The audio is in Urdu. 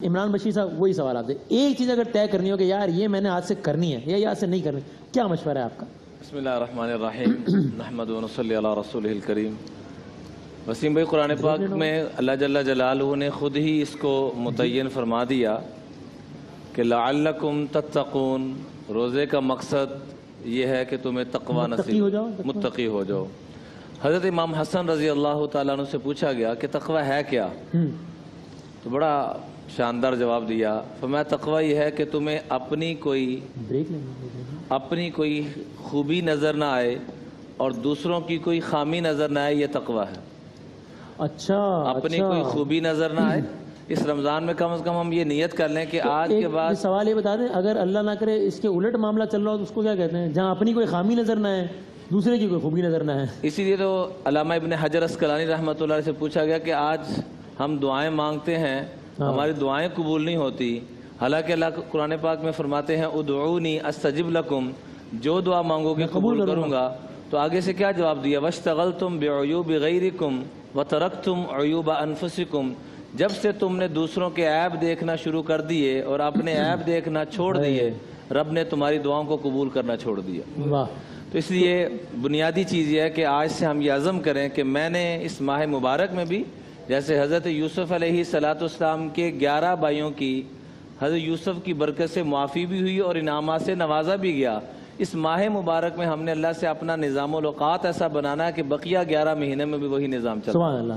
عمران بشیر صاحب وہی سوال آپ سے، ایک چیز اگر طے کرنی ہو کہ یار یہ میں نے آج سے کرنی ہے یا آج سے نہیں کرنی، کیا مشورہ ہے آپ کا؟ بسم اللہ الرحمن الرحیم نحمد و نصلی علی رسولہ الکریم۔ وسیم بھائی، قرآن پاک میں اللہ جل جلالہ نے خود ہی اس کو متعین فرما دیا کہ لعلکم تتقون، روزے کا مقصد یہ ہے کہ تمہیں تقوی نصیب، متقی ہو جاؤ۔ حضرت امام حسن رضی اللہ تعالیٰ عنہ سے پوچھا گیا کہ تقوی ہے کیا؟ تو بڑا شاندار جواب دیا، فرمایا تقوی یہ ہے کہ تمہیں اپنی کوئی خوبی نظر نہ آئے اور دوسروں کی کوئی خامی نظر نہ آئے، یہ تقوی ہے۔ اچھا، اپنی کوئی خوبی نظر نہ آئے۔ اس رمضان میں کم از کم ہم یہ نیت کر لیں کہ آج کے بعد سوال یہ بتا دیں، اگر اللہ نہ کرے اس کے الٹ معاملہ چل رہا ہو تو اس کو کیا کہتے ہیں؟ جہاں اپنی کوئی خامی نظر نہ آئے، دوسرے کی کوئی خوبی نظر نہ آئے۔ اسی لیے تو علامہ ابن حجر عسقلانی رحمۃ اللہ علیہ سے پوچھا گیا کہ آج ہم دعائیں مانگتے ہیں، ہماری دعائیں قبول نہیں ہوتی، حالانکہ اللہ قرآن پاک میں فرماتے ہیں ادعونی استجب لکم، جو دعا مانگو گے قبول کروں گا۔ تو آگے سے کیا جواب دیا؟ واشتغلتم بعیوب غیرکم وترکتم عیوب انفسکم، جب سے تم نے دوسروں کے عیب دیکھنا شروع کر دیے اور اپنے عیب دیکھنا چھوڑ دیے، رب نے تمہاری دعاؤں کو قبول کرنا چھوڑ دیا۔ تو اس لیے بنیادی چیز یہ ہے کہ آج سے ہم یہ عزم کریں کہ میں نے اس ماہ مبارک میں بھی، جیسے حضرت یوسف علیہ السلام کے 11 بھائیوں کی حضرت یوسف کی برکت سے معافی بھی ہوئی اور انعامات سے نوازا بھی گیا، اس ماہ مبارک میں ہم نے اللہ سے اپنا نظام الاوقات ایسا بنانا ہے کہ بقیہ 11 مہینے میں بھی وہی نظام چلے۔ سبحان اللہ۔